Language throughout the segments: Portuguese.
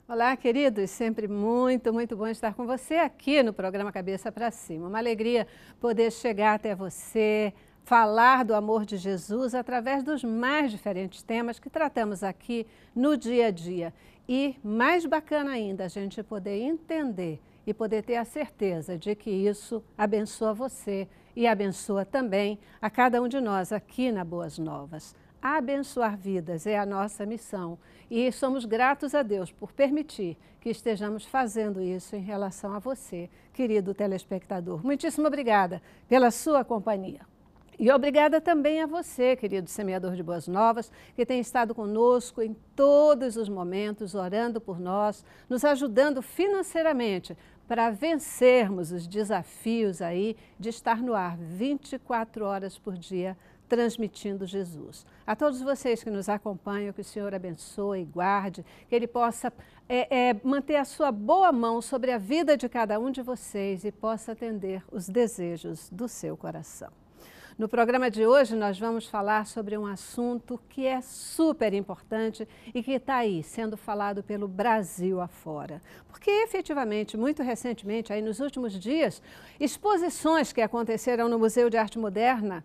Olá, queridos, sempre muito bom estar com você aqui no programa Cabeça para Cima. Uma alegria poder chegar até você, falar do amor de Jesus através dos mais diferentes temas que tratamos aqui no dia a dia. E mais bacana ainda, a gente poder entender e poder ter a certeza de que isso abençoa você e abençoa também a cada um de nós aqui na Boas Novas. Abençoar vidas é a nossa missão e somos gratos a Deus por permitir que estejamos fazendo isso em relação a você, querido telespectador. Muitíssimo obrigada pela sua companhia. E obrigada também a você, querido semeador de boas novas, que tem estado conosco em todos os momentos, orando por nós, nos ajudando financeiramente para vencermos os desafios aí de estar no ar 24 horas por dia, transmitindo Jesus. A todos vocês que nos acompanham, que o Senhor abençoe e guarde, que Ele possa manter a sua boa mão sobre a vida de cada um de vocês e possa atender os desejos do seu coração. No programa de hoje nós vamos falar sobre um assunto que é super importante e que está aí sendo falado pelo Brasil afora. Porque efetivamente, muito recentemente, aí nos últimos dias, exposições que aconteceram no Museu de Arte Moderna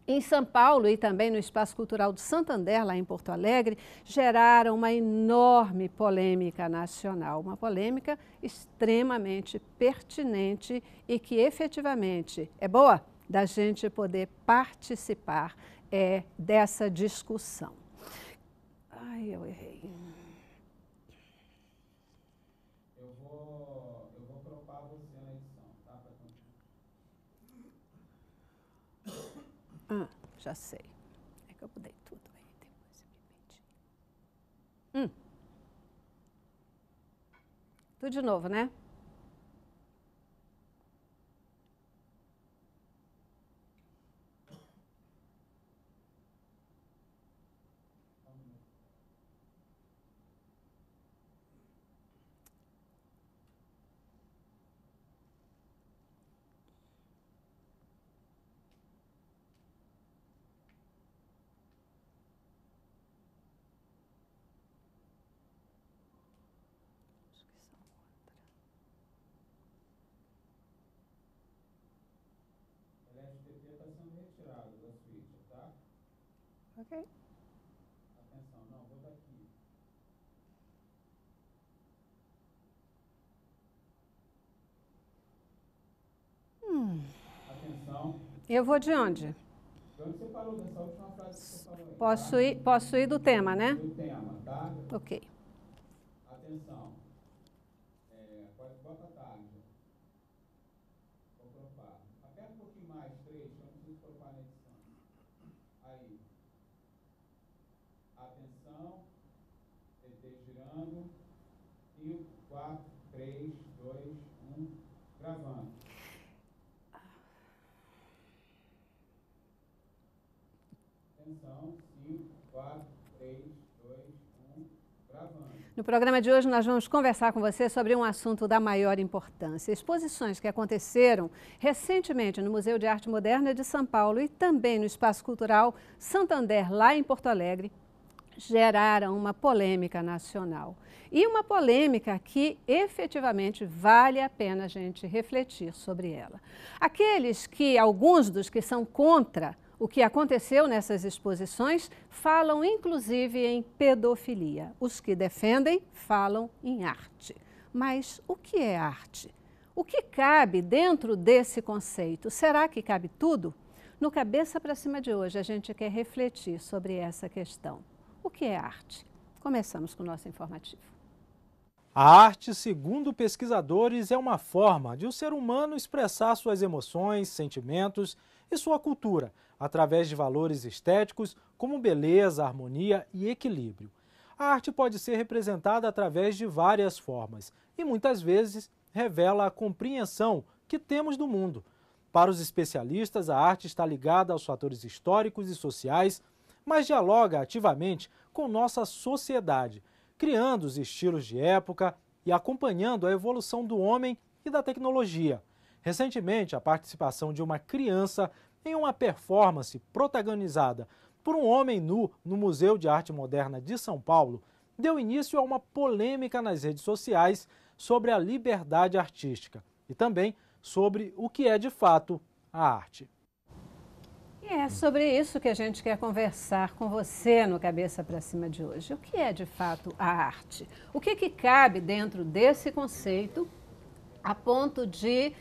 em São Paulo e também no Espaço Cultural do Santander, lá em Porto Alegre, geraram uma enorme polêmica nacional, uma polêmica extremamente pertinente e que efetivamente é boa da gente poder participar dessa discussão. Ai, eu errei. Eu vou cropar você na edição, tá? Já sei. É que eu mudei tudo aí, depois eu me meti. Tudo de novo, né? O LFTP está sendo retirado da switch, tá? Ok. Atenção, não, vou daqui. Atenção. Eu vou de onde? De onde você parou, dessa última frase que você falou aí? Posso ir do tema, né? Do tema, tá? Ok. Atenção. Bota a tarde. Vou cropar. Aperta um pouquinho mais, 3, que eu não preciso cropar na edição. Aí. Atenção. TT girando. E 4, 3, 2, 1. Gravando. Atenção. 5, 4, 3, 2, 1. Gravando. No programa de hoje nós vamos conversar com você sobre um assunto da maior importância. Exposições que aconteceram recentemente no Museu de Arte Moderna de São Paulo e também no Espaço Cultural Santander, lá em Porto Alegre, geraram uma polêmica nacional. E uma polêmica que efetivamente vale a pena a gente refletir sobre ela. Alguns dos que são contra o que aconteceu nessas exposições falam inclusive em pedofilia. Os que defendem falam em arte. Mas o que é arte? O que cabe dentro desse conceito? Será que cabe tudo? No Cabeça para Cima de hoje a gente quer refletir sobre essa questão. O que é arte? Começamos com o nosso informativo. A arte, segundo pesquisadores, é uma forma de o ser humano expressar suas emoções, sentimentos e sua cultura, através de valores estéticos como beleza, harmonia e equilíbrio. A arte pode ser representada através de várias formas e muitas vezes revela a compreensão que temos do mundo. Para os especialistas, a arte está ligada aos fatores históricos e sociais, mas dialoga ativamente com nossa sociedade, criando os estilos de época e acompanhando a evolução do homem e da tecnologia. Recentemente, a participação de uma criança em uma performance protagonizada por um homem nu no Museu de Arte Moderna de São Paulo deu início a uma polêmica nas redes sociais sobre a liberdade artística e também sobre o que é de fato a arte. E é sobre isso que a gente quer conversar com você no Cabeça para Cima de hoje. O que é de fato a arte? O que cabe dentro desse conceito a ponto de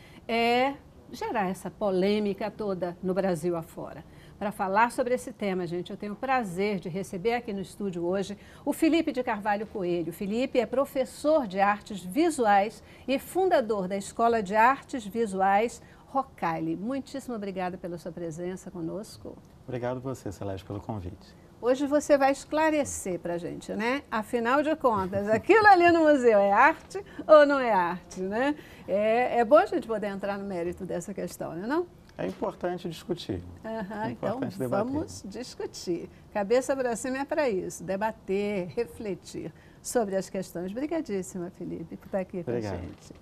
gerar essa polêmica toda no Brasil afora? Para falar sobre esse tema, gente, eu tenho o prazer de receber aqui no estúdio hoje o Felipe de Carvalho Coelho. O Felipe é professor de artes visuais e fundador da Escola de Artes Visuais Rocaille. Muitíssimo obrigada pela sua presença conosco. Obrigado você, Celeste, pelo convite. Hoje você vai esclarecer para a gente, né? Afinal de contas, aquilo ali no museu é arte ou não é arte, né? É bom a gente poder entrar no mérito dessa questão, não é não? É importante discutir. É importante então, debater. vamos discutir. Cabeça para cima é para isso, debater, refletir sobre as questões. Obrigadíssima, Felipe, por estar aqui com a gente.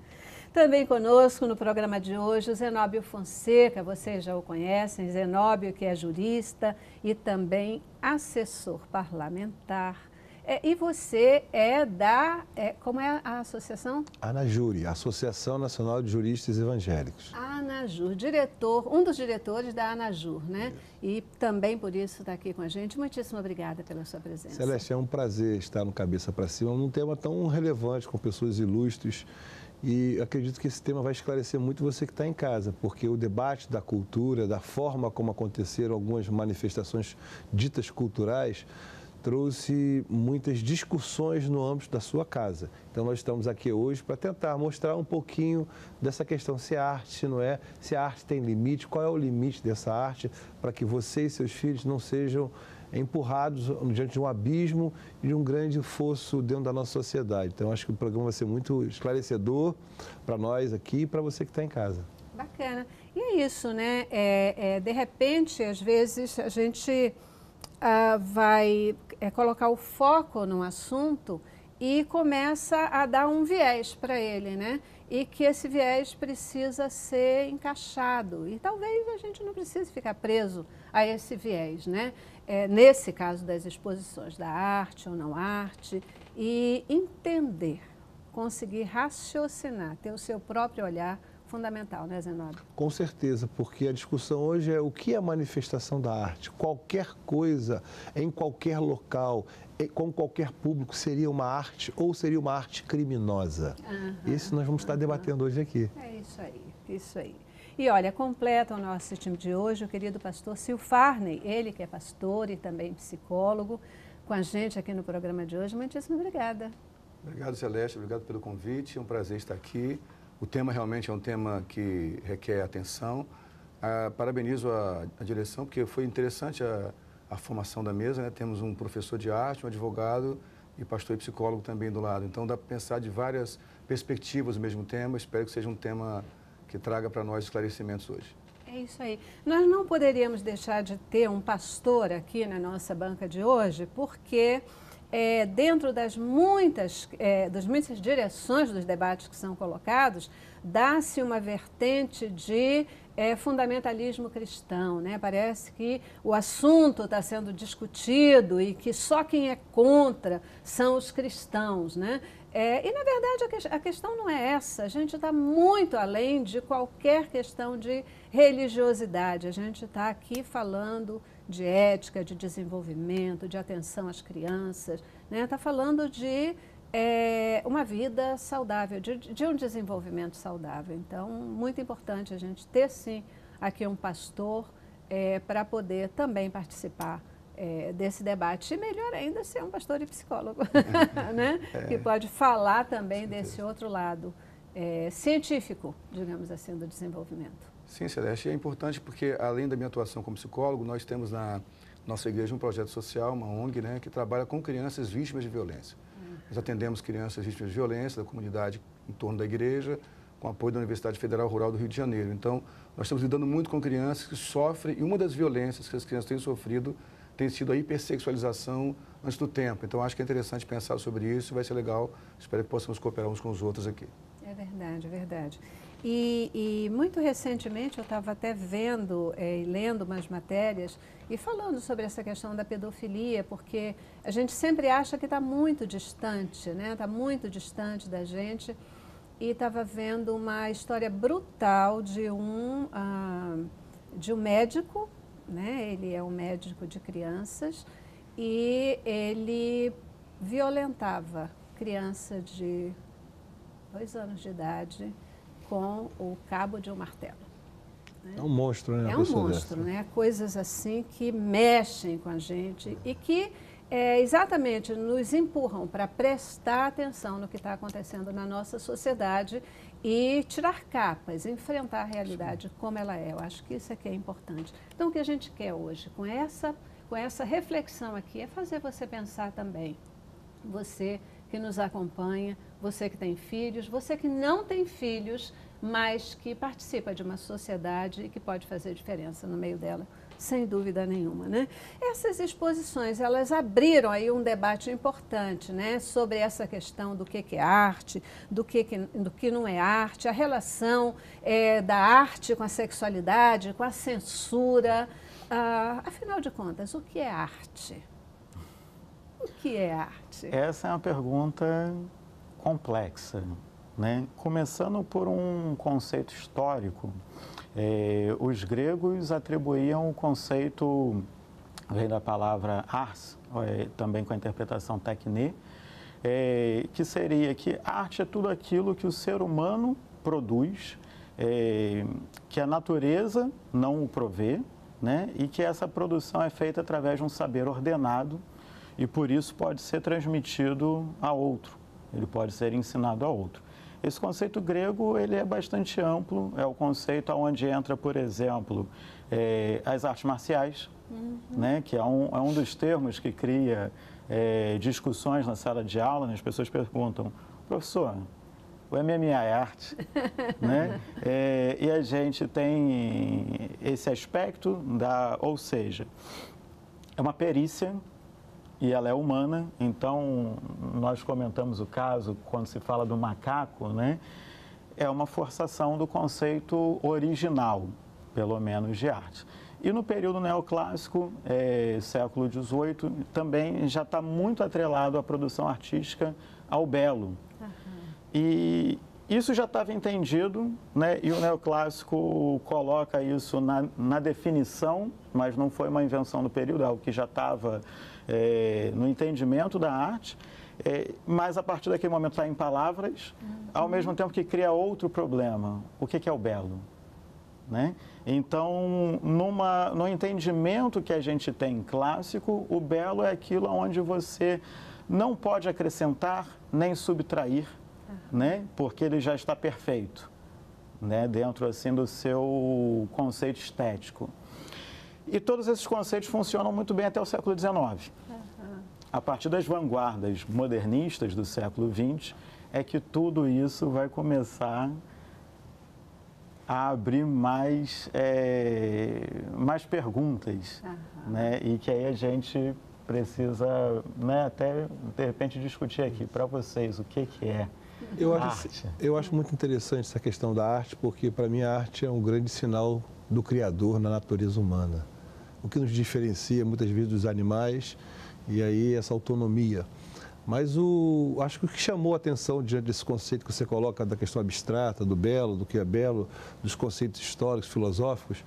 Também conosco no programa de hoje o Zenóbio Fonseca, vocês já o conhecem, Zenóbio que é jurista e também assessor parlamentar. E você é como é a associação? ANAJURE, Associação Nacional de Juristas Evangélicos. ANAJUR, um dos diretores da ANAJUR, né? E também por isso está aqui com a gente. Muitíssimo obrigada pela sua presença. Celeste, é um prazer estar no Cabeça para Cima, num tema tão relevante, com pessoas ilustres. E acredito que esse tema vai esclarecer muito você que está em casa, porque o debate da cultura, da forma como aconteceram algumas manifestações ditas culturais, trouxe muitas discussões no âmbito da sua casa. Então nós estamos aqui hoje para tentar mostrar um pouquinho dessa questão, se é arte, se não é, se a arte tem limite, qual é o limite dessa arte, para que você e seus filhos não sejam empurrados diante de um abismo e de um grande fosso dentro da nossa sociedade. Então acho que o programa vai ser muito esclarecedor para nós aqui e para você que está em casa. Bacana. E é isso, né? De repente, às vezes, a gente vai colocar o foco num assunto e começa a dar um viés para ele, né? E que esse viés precisa ser encaixado. E talvez a gente não precise ficar preso a esse viés, né? Nesse caso das exposições da arte ou não arte, e entender, conseguir raciocinar, ter o seu próprio olhar fundamental, né, Zenóbio? Com certeza, porque a discussão hoje é o que é a manifestação da arte. Qualquer coisa, em qualquer local, com qualquer público, seria uma arte ou seria uma arte criminosa. Isso nós vamos estar debatendo hoje aqui. É isso aí, isso aí. E olha, completa o nosso time de hoje o querido pastor Sil Farney, ele que é pastor e também psicólogo, com a gente aqui no programa de hoje. Muitíssimo obrigada. Obrigado, Celeste, obrigado pelo convite, é um prazer estar aqui. O tema realmente é um tema que requer atenção. Parabenizo a direção, porque foi interessante a formação da mesa, né? Temos um professor de arte, um advogado e pastor e psicólogo também do lado. Então dá para pensar de várias perspectivas do mesmo tema. Espero que seja um tema que traga para nós esclarecimentos hoje. É isso aí. Nós não poderíamos deixar de ter um pastor aqui na nossa banca de hoje, porque dentro das muitas direções dos debates que são colocados, dá-se uma vertente de fundamentalismo cristão, né? Parece que o assunto está sendo discutido e que só quem é contra são os cristãos, né? E, na verdade, a questão não é essa. A gente está muito além de qualquer questão de religiosidade. A gente está aqui falando de ética, de desenvolvimento, de atenção às crianças, né? Está falando de uma vida saudável, de um desenvolvimento saudável. Então, muito importante a gente ter, sim, aqui um pastor para poder também participar desse debate. E melhor ainda ser um pastor e psicólogo, né? Que pode falar também desse outro lado científico, digamos assim, do desenvolvimento. Sim, Celeste, é importante porque, além da minha atuação como psicólogo, nós temos na nossa igreja um projeto social, uma ONG, né, que trabalha com crianças vítimas de violência. Nós atendemos crianças vítimas de violência da comunidade em torno da igreja, com apoio da Universidade Federal Rural do Rio de Janeiro. Então, nós estamos lidando muito com crianças que sofrem, e uma das violências que as crianças têm sofrido tem sido a hipersexualização antes do tempo. Então, acho que é interessante pensar sobre isso, vai ser legal. Espero que possamos cooperar uns com os outros aqui. É verdade, é verdade. E muito recentemente eu estava até vendo e lendo umas matérias e falando sobre essa questão da pedofilia, porque a gente sempre acha que está muito distante, né? Está muito distante da gente. E estava vendo uma história brutal de um médico, né? Ele é um médico de crianças e ele violentava criança de 2 anos de idade com o cabo de um martelo. Né? É um monstro, né? É um monstro, né? Coisas assim que mexem com a gente e que exatamente nos empurram para prestar atenção no que está acontecendo na nossa sociedade e tirar capas, enfrentar a realidade como ela é. Eu acho que isso é que é importante. Então, o que a gente quer hoje, com essa reflexão aqui, é fazer você pensar também. Você que nos acompanha, você que tem filhos, você que não tem filhos, mas que participa de uma sociedade e que pode fazer diferença no meio dela, sem dúvida nenhuma, né? Essas exposições, elas abriram aí um debate importante, né? Sobre essa questão do que é arte, do que não é arte, a relação da arte com a sexualidade, com a censura. Afinal de contas, o que é arte? O que é arte? Essa é uma pergunta complexa, né? Começando por um conceito histórico, os gregos atribuíam o conceito, vem da palavra ars, também com a interpretação tekne, que seria que arte é tudo aquilo que o ser humano produz, que a natureza não o provê, né? E que essa produção é feita através de um saber ordenado, e por isso pode ser transmitido a outro, ele pode ser ensinado a outro. Esse conceito grego ele é bastante amplo, é o conceito onde entra, por exemplo, as artes marciais, né, que é um dos termos que cria discussões na sala de aula, né? As pessoas perguntam, professor, o MMA é arte? Né? E a gente tem esse aspecto, ou seja, é uma perícia, e ela é humana, então nós comentamos o caso quando se fala do macaco, né? É uma forçação do conceito original, pelo menos, de arte. E no período neoclássico, século XVIII, também já está muito atrelado à produção artística ao belo. E isso já estava entendido, né? E o neoclássico coloca isso na definição, mas não foi uma invenção do período, é algo que já estava no entendimento da arte, mas a partir daquele momento está em palavras, ao mesmo tempo que cria outro problema. O que é o belo? Né? Então, no entendimento que a gente tem clássico, o belo é aquilo onde você não pode acrescentar nem subtrair, né? Porque ele já está perfeito, né? Dentro assim do seu conceito estético. E todos esses conceitos funcionam muito bem até o século XIX. A partir das vanguardas modernistas do século XX, é que tudo isso vai começar a abrir mais perguntas, né? E que aí a gente precisa, né, até, de repente, discutir aqui para vocês o que é arte. Eu acho muito interessante essa questão da arte, porque, para mim, a arte é um grande sinal do Criador na natureza humana. O que nos diferencia, muitas vezes, dos animais, e aí essa autonomia. Mas acho que o que chamou a atenção diante desse conceito que você coloca da questão abstrata, do belo, do que é belo, dos conceitos históricos, filosóficos,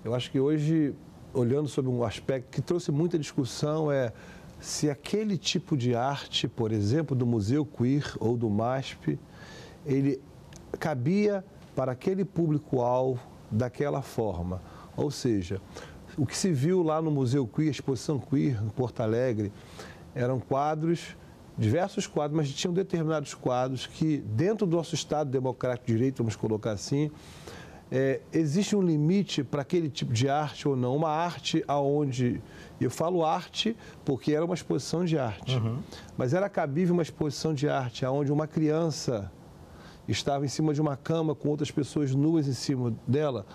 eu acho que hoje, olhando sobre um aspecto que trouxe muita discussão, é se aquele tipo de arte, por exemplo, do Museu Queer ou do MASP, ele cabia para aquele público-alvo daquela forma. Ou seja, o que se viu lá no Museu Queer, a exposição Queer, em Porto Alegre, eram quadros, diversos quadros, mas tinham determinados quadros que, dentro do nosso Estado Democrático de Direito, vamos colocar assim, existe um limite para aquele tipo de arte ou não. Uma arte onde, eu falo arte porque era uma exposição de arte, mas era cabível uma exposição de arte onde uma criança estava em cima de uma cama com outras pessoas nuas em cima dela.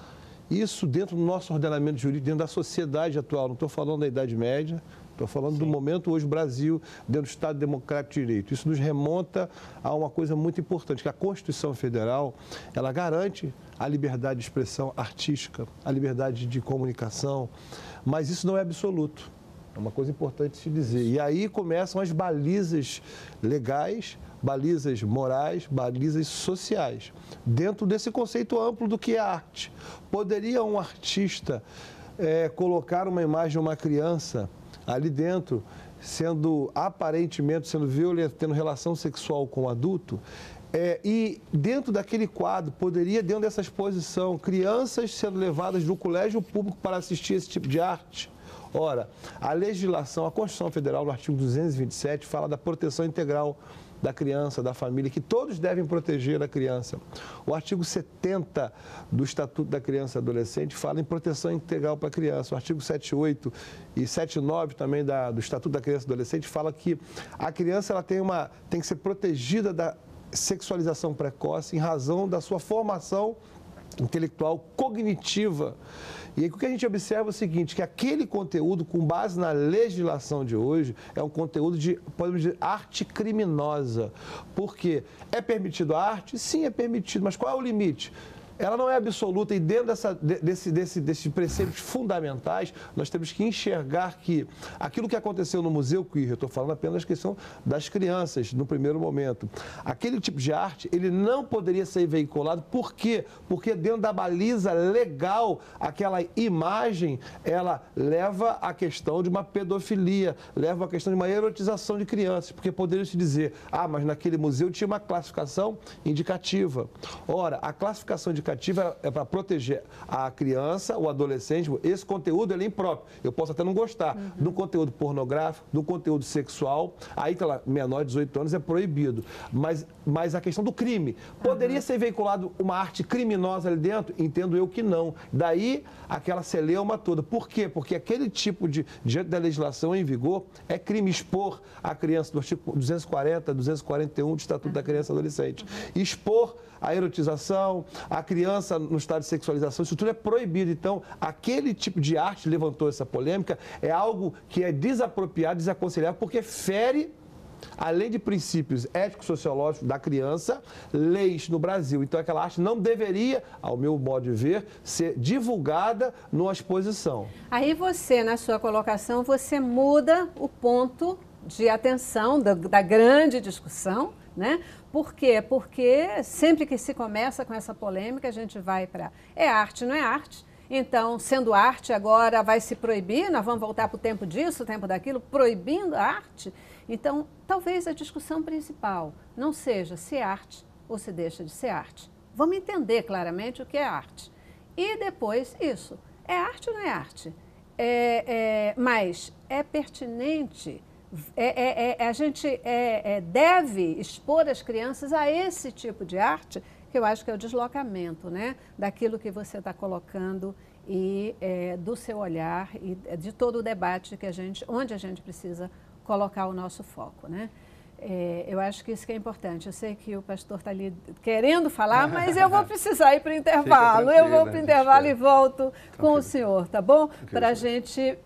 Isso dentro do nosso ordenamento jurídico, dentro da sociedade atual, não estou falando da Idade Média, estou falando do momento hoje, Brasil, dentro do Estado Democrático de Direito. Isso nos remonta a uma coisa muito importante, que a Constituição Federal, ela garante a liberdade de expressão artística, a liberdade de comunicação, mas isso não é absoluto. É uma coisa importante se dizer. E aí começam as balizas legais, balizas morais, balizas sociais. Dentro desse conceito amplo do que é arte. Poderia um artista colocar uma imagem de uma criança ali dentro, aparentemente sendo violento, tendo relação sexual com o adulto, e dentro daquele quadro, poderia, dentro dessa exposição, crianças sendo levadas do colégio público para assistir esse tipo de arte? Ora, a legislação, a Constituição Federal, no artigo 227, fala da proteção integral da criança, da família, que todos devem proteger a criança. O artigo 70 do Estatuto da Criança e Adolescente fala em proteção integral para a criança. O artigo 78 e 79 também do Estatuto da Criança e Adolescente fala que a criança ela tem que ser protegida da sexualização precoce em razão da sua formação intelectual cognitiva. E aí o que a gente observa é o seguinte, que aquele conteúdo, com base na legislação de hoje, é um conteúdo de, podemos dizer, arte criminosa. Por quê? É permitido a arte? Sim, é permitido, mas qual é o limite? Ela não é absoluta e dentro desses preceitos fundamentais, nós temos que enxergar que aquilo que aconteceu no Museu Queer, eu estou falando apenas da questão das crianças, no primeiro momento, aquele tipo de arte, ele não poderia ser veiculado. Por quê? Porque dentro da baliza legal, aquela imagem, ela leva à questão de uma pedofilia, leva à questão de uma erotização de crianças, porque poderia se dizer, mas naquele museu tinha uma classificação indicativa. Ora, a classificação indicativa é para proteger a criança, o adolescente. Esse conteúdo ele é impróprio. Eu posso até não gostar do conteúdo pornográfico, do conteúdo sexual. Aí, menor de 18 anos é proibido. Mas a questão do crime. Poderia ser veiculado uma arte criminosa ali dentro? Entendo eu que não. Daí, aquela celeuma toda. Por quê? Porque aquele tipo diante da legislação em vigor, é crime expor a criança do artigo 240, 241 do Estatuto da Criança e Adolescente. Expor a erotização, a criança no estado de sexualização, isso tudo é proibido. Então, aquele tipo de arte levantou essa polêmica, é algo que é desapropriado, desaconselhável, porque fere, além de princípios éticos sociológicos da criança, leis no Brasil. Então, aquela arte não deveria, ao meu modo de ver, ser divulgada numa exposição. Aí você, na sua colocação, você muda o ponto de atenção da grande discussão, né? Por quê? Porque sempre que se começa com essa polêmica, a gente vai para... É arte, não é arte? Então, sendo arte, agora vai se proibir, nós vamos voltar para o tempo disso, o tempo daquilo, proibindo a arte? Então, talvez a discussão principal não seja se é arte ou se deixa de ser arte. Vamos entender claramente o que é arte. E depois, isso. É arte ou não é arte? Mas é pertinente... a gente deve expor as crianças a esse tipo de arte, que eu acho que é o deslocamento, né, daquilo que você está colocando e do seu olhar e de todo o debate onde a gente precisa colocar o nosso foco, né? Eu acho que isso que é importante. Eu sei que o pastor está ali querendo falar, mas eu vou precisar ir para o intervalo. Eu vou para o intervalo e volto com o senhor, tá bom? Para a gente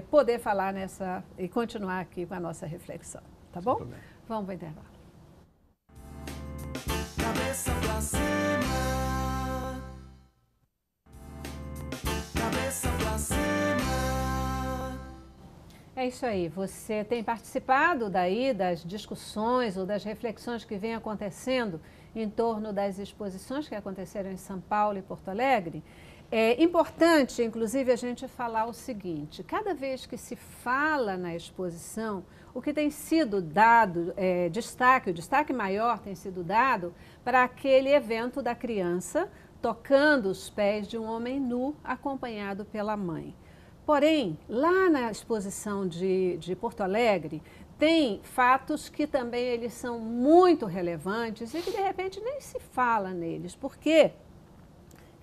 poder falar e continuar aqui com a nossa reflexão, tá bom? Vamos para o intervalo. Cabeça pra cima. Cabeça pra cima. É isso aí, você tem participado daí das discussões ou das reflexões que vêm acontecendo em torno das exposições que aconteceram em São Paulo e Porto Alegre. É importante, inclusive, a gente falar o seguinte, cada vez que se fala na exposição, o que tem sido dado, o destaque maior tem sido dado para aquele evento da criança tocando os pés de um homem nu acompanhado pela mãe. Porém, lá na exposição de Porto Alegre, tem fatos que também eles são muito relevantes e que de repente nem se fala neles. Por quê?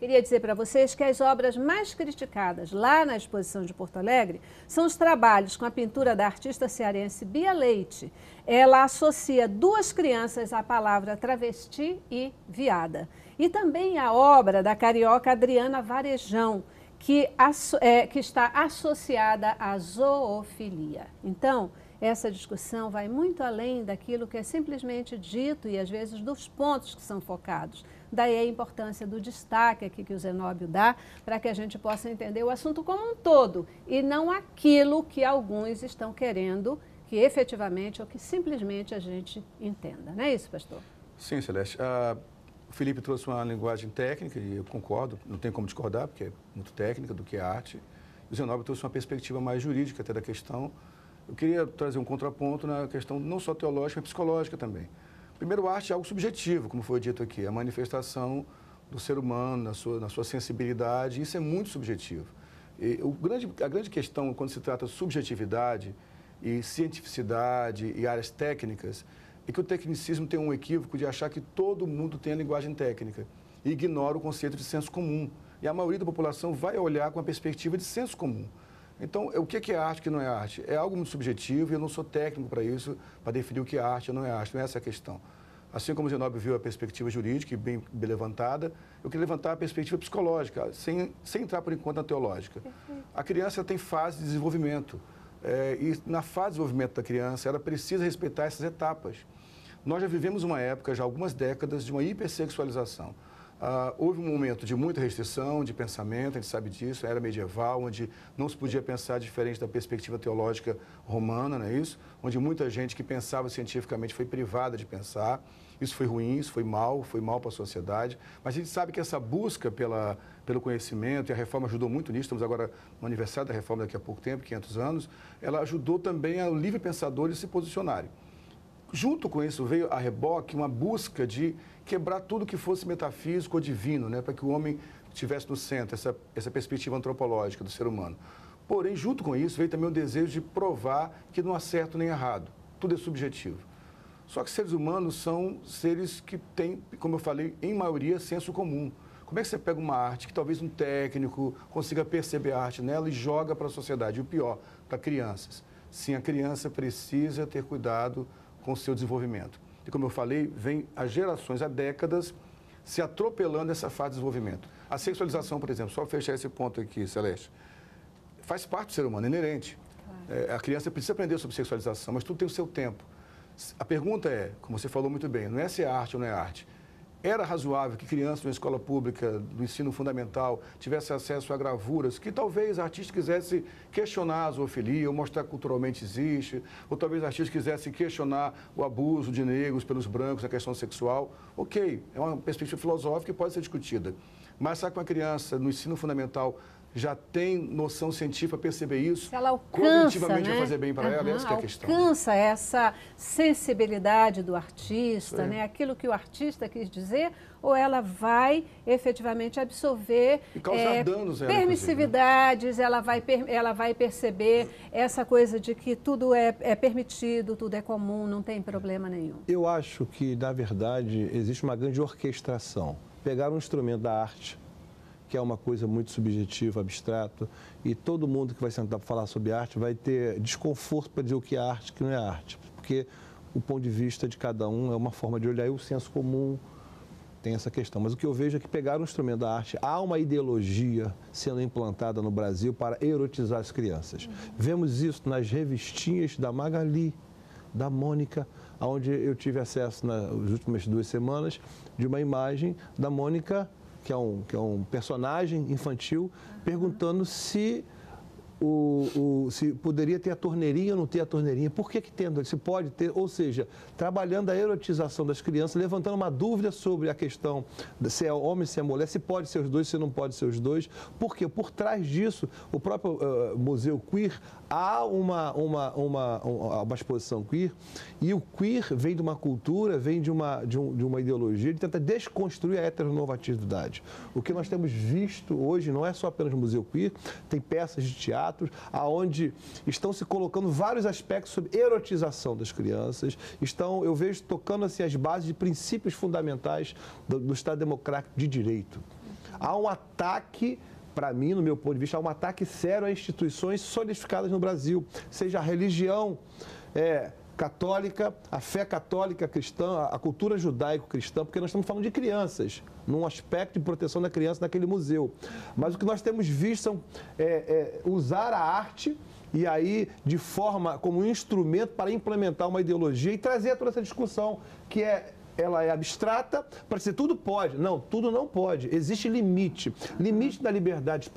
Queria dizer para vocês que as obras mais criticadas lá na exposição de Porto Alegre são os trabalhos com a pintura da artista cearense Bia Leite. Ela associa duas crianças à palavra travesti e viada. E também a obra da carioca Adriana Varejão, que está associada à zoofilia. Então, essa discussão vai muito além daquilo que é simplesmente dito e, às vezes, dos pontos que são focados. Daí a importância do destaque aqui que o Zenóbio dá para que a gente possa entender o assunto como um todo e não aquilo que alguns estão querendo que efetivamente ou que simplesmente a gente entenda. Não é isso, pastor? Sim, Celeste. O Felipe trouxe uma linguagem técnica e eu concordo, não tem como discordar, porque é muito técnica do que é arte. O Zenóbio trouxe uma perspectiva mais jurídica até da questão. Eu queria trazer um contraponto na questão não só teológica, mas psicológica também. Primeiro, arte é algo subjetivo, como foi dito aqui, é a manifestação do ser humano, na sua sensibilidade, isso é muito subjetivo. E a grande questão, quando se trata de subjetividade e cientificidade e áreas técnicas, é que o tecnicismo tem um equívoco de achar que todo mundo tem a linguagem técnica e ignora o conceito de senso comum. E a maioria da população vai olhar com a perspectiva de senso comum. Então, o que é arte e o que não é arte? É algo muito subjetivo e eu não sou técnico para isso, para definir o que é arte ou não é arte. Não é essa a questão. Assim como o Zenóbio viu a perspectiva jurídica, bem levantada, eu queria levantar a perspectiva psicológica, sem entrar por enquanto na teológica. A criança tem fase de desenvolvimento. E na fase de desenvolvimento da criança, ela precisa respeitar essas etapas. Nós já vivemos uma época, já há algumas décadas, de uma hipersexualização. Houve um momento de muita restrição de pensamento, a gente sabe disso, era medieval, onde não se podia pensar diferente da perspectiva teológica romana, não é isso? Onde muita gente que pensava cientificamente foi privada de pensar. Isso foi ruim, isso foi mal para a sociedade. Mas a gente sabe que essa busca pelo conhecimento, e a reforma ajudou muito nisso, estamos agora no aniversário da reforma daqui a pouco tempo, 500 anos, ela ajudou também ao livre pensadores se posicionarem. Junto com isso veio a reboque uma busca de quebrar tudo que fosse metafísico ou divino, né, para que o homem estivesse no centro, essa perspectiva antropológica do ser humano. Porém, junto com isso, veio também o desejo de provar que não há certo nem errado, tudo é subjetivo. Só que seres humanos são seres que têm, como eu falei, em maioria, senso comum. Como é que você pega uma arte que talvez um técnico consiga perceber a arte nela e joga para a sociedade? E o pior, para crianças. Sim, a criança precisa ter cuidado com o seu desenvolvimento. E como eu falei, vem há gerações, há décadas, se atropelando essa fase de desenvolvimento. A sexualização, por exemplo, só fechar esse ponto aqui, Celeste, faz parte do ser humano, é inerente. A criança precisa aprender sobre sexualização, mas tudo tem o seu tempo. A pergunta é, como você falou muito bem, não é se é arte ou não é arte. Era razoável que crianças na escola pública do ensino fundamental tivessem acesso a gravuras que talvez artistas quisessem questionar a zoofilia ou mostrar que culturalmente existe, ou talvez artistas quisessem questionar o abuso de negros pelos brancos na questão sexual. Ok, é uma perspectiva filosófica que pode ser discutida. Mas sabe que uma criança no ensino fundamental já tem noção científica para perceber isso, se ela alcança, cognitivamente né? vai fazer bem para ela, essa que é a questão. Alcança essa sensibilidade do artista, né? Aquilo que o artista quis dizer, ou ela vai efetivamente absorver e causar danos a ela, permissividades, né? ela vai perceber essa coisa de que tudo é permitido, tudo é comum, não tem problema nenhum. Eu acho que, na verdade, existe uma grande orquestração. Pegar um instrumento da arte, que é uma coisa muito subjetiva, abstrato, e todo mundo que vai sentar para falar sobre arte vai ter desconforto para dizer o que é arte e o que não é arte, porque o ponto de vista de cada um é uma forma de olhar, e o senso comum tem essa questão. Mas o que eu vejo é que pegar um instrumento da arte, há uma ideologia sendo implantada no Brasil para erotizar as crianças. Vemos isso nas revistinhas da Magali, da Mônica, onde eu tive acesso nas últimas 2 semanas de uma imagem da Mônica, que é um personagem infantil, perguntando se se poderia ter a torneirinha ou não ter a torneirinha. Por que tendo? Se pode ter, ou seja, trabalhando a erotização das crianças, levantando uma dúvida sobre a questão de se é homem, se é mulher, se pode ser os dois, se não pode ser os dois. Por quê? Por trás disso, o próprio Museu Queer, há uma exposição queer, e o queer vem de uma cultura, vem de uma ideologia de tentar desconstruir a heteronormatividade. O que nós temos visto hoje não é só apenas no Museu Queer, tem peças de teatro aonde estão se colocando vários aspectos sobre erotização das crianças, eu vejo tocando assim as bases de princípios fundamentais do Estado Democrático de Direito. Há um ataque, para mim, no meu ponto de vista, há um ataque sério a instituições solidificadas no Brasil, seja a religião católica, a fé católica cristã, a cultura judaico-cristã, porque nós estamos falando de crianças, num aspecto de proteção da criança naquele museu. Mas o que nós temos visto são usar a arte e aí de forma como um instrumento para implementar uma ideologia e trazer toda essa discussão que ela é abstrata, para dizer tudo pode. Não, tudo não pode. Existe limite. Limite da liberdade de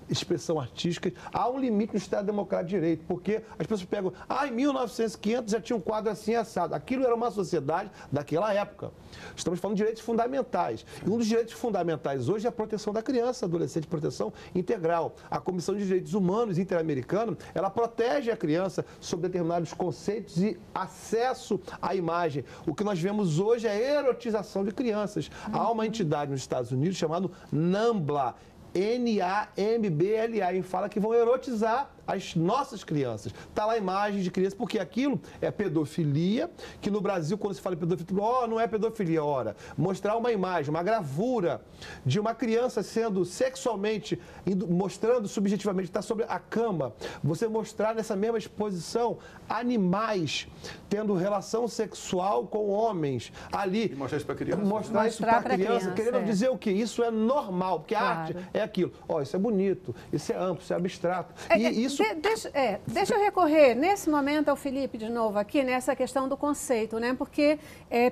expressão artística. Há um limite no Estado Democrático de Direito, porque as pessoas pegam, em 1900 já tinha um quadro assim assado. Aquilo era uma sociedade daquela época. Estamos falando de direitos fundamentais. E um dos direitos fundamentais hoje é a proteção da criança, adolescente, proteção integral. A Comissão de Direitos Humanos Interamericana, ela protege a criança sobre determinados conceitos e acesso à imagem. O que nós vemos hoje é a erotização de crianças. Há uma entidade nos Estados Unidos chamada NAMBLA, NAMBLA, e fala que vão erotizar as nossas crianças. Está lá imagens de crianças, porque aquilo é pedofilia, que no Brasil, quando se fala em pedofilia, não é pedofilia, ora, mostrar uma imagem, uma gravura de uma criança sendo sexualmente, mostrando subjetivamente, está sobre a cama, você mostrar nessa mesma exposição animais tendo relação sexual com homens ali. E mostrar isso para a criança. Mostrar isso para a criança, querendo dizer o quê? Isso é normal, porque a arte é aquilo. Isso é bonito, isso é amplo, isso é abstrato. E isso... Deixa eu recorrer, nesse momento, ao Felipe de novo aqui, nessa questão do conceito, né? Porque,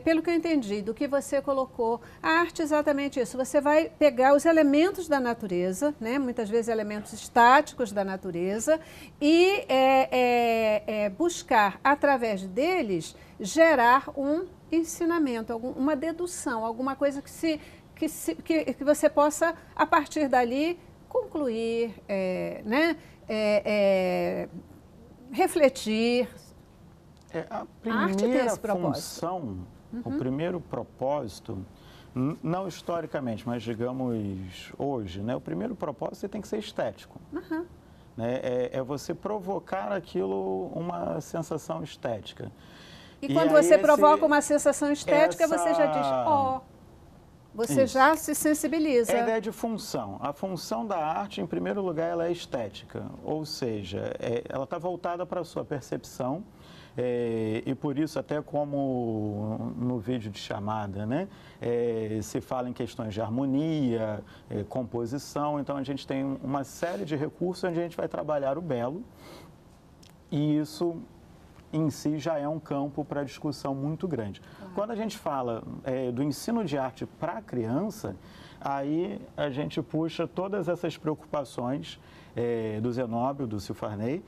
pelo que eu entendi, do que você colocou, a arte é exatamente isso. Você vai pegar os elementos da natureza, né? Muitas vezes elementos estáticos da natureza, e buscar, através deles, gerar um ensinamento, uma dedução, alguma coisa que você possa, a partir dali, concluir, né? Refletir. A primeira função, o primeiro propósito, não historicamente, mas digamos hoje, né? O primeiro propósito tem que ser estético. Né? É você provocar aquilo, uma sensação estética. E quando você provoca uma sensação estética, você já diz, você já se sensibiliza. É a ideia de função. A função da arte, em primeiro lugar, ela é estética. Ou seja, ela está voltada para a sua percepção. E por isso, até como no vídeo de chamada, né, se fala em questões de harmonia, composição. Então, a gente tem uma série de recursos onde a gente vai trabalhar o belo. E isso em si já é um campo para discussão muito grande. Quando a gente fala do ensino de arte para a criança, aí a gente puxa todas essas preocupações do Zenóbio, do Ciufarney,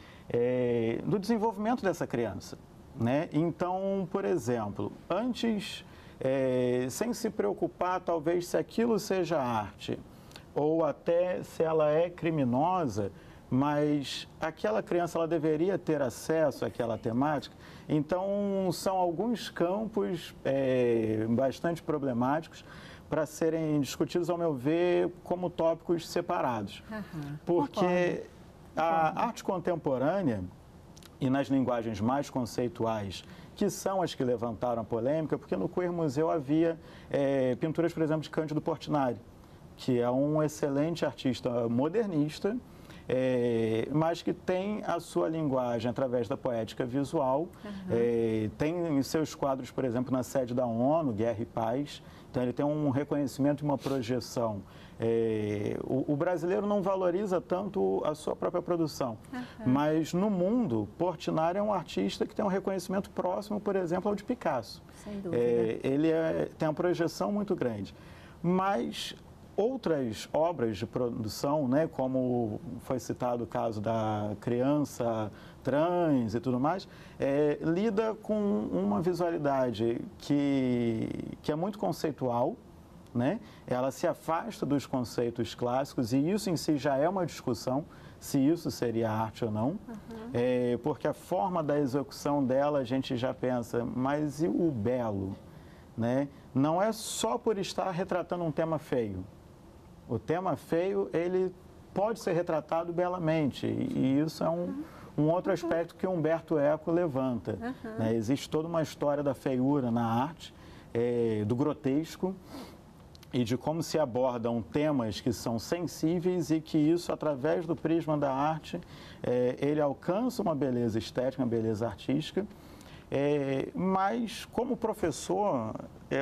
do desenvolvimento dessa criança, né? Então, por exemplo, antes, sem se preocupar talvez se aquilo seja arte ou até se ela é criminosa, mas aquela criança ela deveria ter acesso àquela temática. Então, são alguns campos bastante problemáticos para serem discutidos, ao meu ver, como tópicos separados. Porque a arte contemporânea, e nas linguagens mais conceituais, que são as que levantaram a polêmica, porque no Queer Museu havia pinturas, por exemplo, de Cândido Portinari, que é um excelente artista modernista, mas que tem a sua linguagem através da poética visual, tem seus quadros, por exemplo, na sede da ONU, Guerra e Paz, então ele tem um reconhecimento e uma projeção. O brasileiro não valoriza tanto a sua própria produção, mas no mundo, Portinari é um artista que tem um reconhecimento próximo, por exemplo, ao de Picasso. Sem dúvida. Ele tem uma projeção muito grande, mas outras obras de produção, né, como foi citado o caso da criança trans e tudo mais, lida com uma visualidade que é muito conceitual, né? Ela se afasta dos conceitos clássicos e isso em si já é uma discussão, se isso seria arte ou não, porque a forma da execução dela a gente já pensa, mas e o belo? Né? Não é só por estar retratando um tema feio. O tema feio, ele pode ser retratado belamente, e isso é um outro aspecto que Humberto Eco levanta. Né? Existe toda uma história da feiura na arte, do grotesco, e de como se abordam temas que são sensíveis e que isso, através do prisma da arte, ele alcança uma beleza estética, uma beleza artística. Mas, como professor,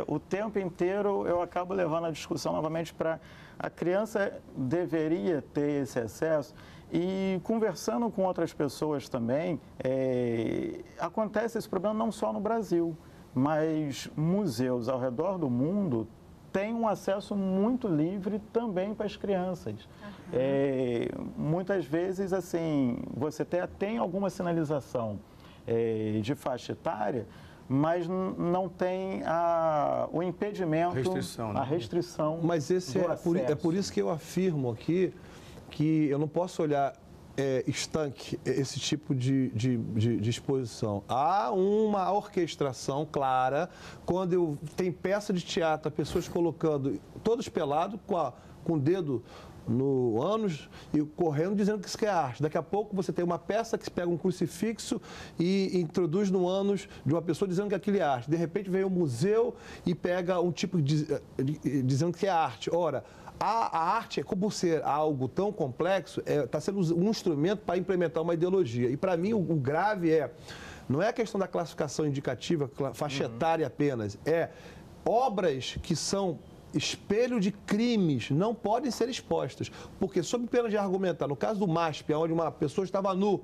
o tempo inteiro eu acabo levando a discussão novamente para a criança deveria ter esse acesso. E conversando com outras pessoas também, acontece esse problema não só no Brasil, mas museus ao redor do mundo têm um acesso muito livre também para as crianças. Muitas vezes, assim, você até tem alguma sinalização de faixa etária, mas não tem o impedimento, restrição, né? a restrição. Mas esse é por isso que eu afirmo aqui que eu não posso olhar estanque esse tipo de exposição. Há uma orquestração clara quando tem peça de teatro, pessoas colocando todos pelados com o dedo no ânus e correndo dizendo que isso é arte. Daqui a pouco você tem uma peça que pega um crucifixo e introduz no ânus de uma pessoa dizendo que aquilo é arte. De repente vem um museu e pega um tipo dizendo que é arte. Ora, a arte, como ser algo tão complexo, está sendo um instrumento para implementar uma ideologia. E para mim o grave não é a questão da classificação indicativa, faixa etária apenas, obras que são espelho de crimes não podem ser expostas, porque sob pena de argumentar, no caso do MASP, onde uma pessoa estava nu,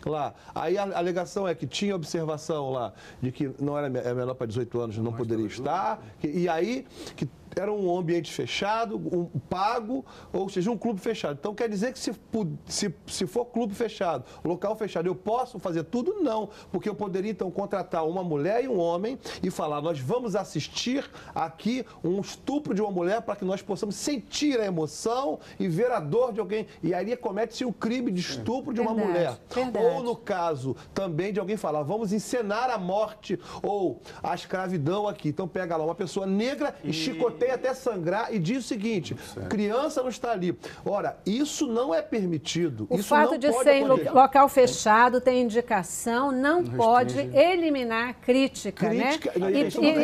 lá, aí a alegação é que tinha observação lá de que não era menor para 18 anos, não poderia estar, e aí que era um ambiente fechado, pago, ou seja, um clube fechado. Então, quer dizer que se for clube fechado, local fechado, eu posso fazer tudo? Não, porque eu poderia, então, contratar uma mulher e um homem e falar, nós vamos assistir aqui um estupro de uma mulher para que nós possamos sentir a emoção e ver a dor de alguém. E aí comete-se um crime de estupro de uma mulher. Ou, no caso, também de alguém falar, vamos encenar a morte ou a escravidão aqui. Então, pega lá uma pessoa negra e chicoteia até sangrar e diz o seguinte, criança não está ali. Ora, isso não é permitido. O fato de ser em local fechado tem indicação, não pode eliminar a crítica, né?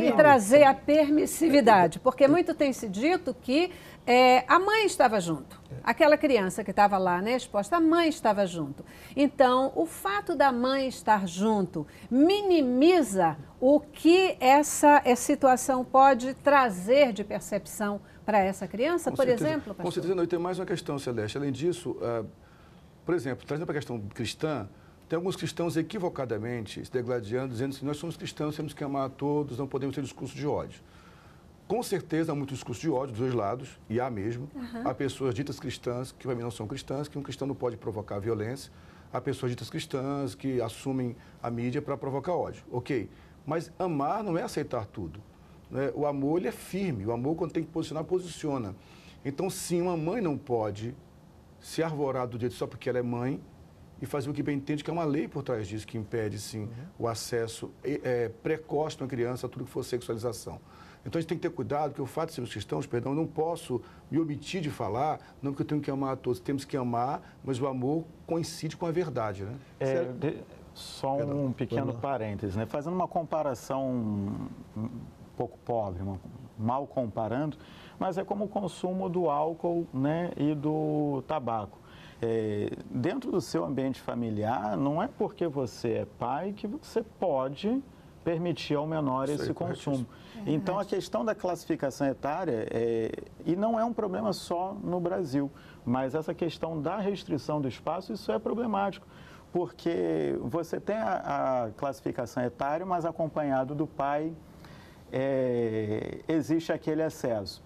E trazer a permissividade, porque muito tem se dito que a mãe estava junto. Aquela criança que estava lá, né, exposta, a mãe estava junto. Então, o fato da mãe estar junto minimiza o que essa situação pode trazer de percepção para essa criança, por exemplo, pastor? Com certeza não. E tem mais uma questão, Celeste. Além disso, por exemplo, trazendo para a questão cristã, tem alguns cristãos equivocadamente se degladiando, dizendo que nós somos cristãos, temos que amar a todos, não podemos ter discurso de ódio. Com certeza há muito discurso de ódio dos dois lados, e há mesmo. Há pessoas ditas cristãs, que para mim não são cristãs, que um cristão não pode provocar violência. Há pessoas ditas cristãs que assumem a mídia para provocar ódio. Ok, mas amar não é aceitar tudo, né? O amor, ele é firme. O amor, quando tem que posicionar, posiciona. Então, sim, uma mãe não pode se arvorar do direito só porque ela é mãe e fazer o que bem entende, que é uma lei por trás disso, que impede, sim, o acesso precoce de uma criança a tudo que for sexualização. Então, a gente tem que ter cuidado, porque o fato de sermos cristãos, eu não posso me omitir de falar, não porque eu tenho que amar a todos, temos que amar, mas o amor coincide com a verdade, né? Só um pequeno parêntese, né? Fazendo uma comparação um pouco pobre, mal comparando, mas é como o consumo do álcool, né, e do tabaco. Dentro do seu ambiente familiar, não é porque você é pai que você pode permitir ao menor esse consumo. Então, a questão da classificação etária, e não é um problema só no Brasil, mas essa questão da restrição do espaço, isso é problemático, porque você tem a classificação etária, mas acompanhado do pai, existe aquele excesso.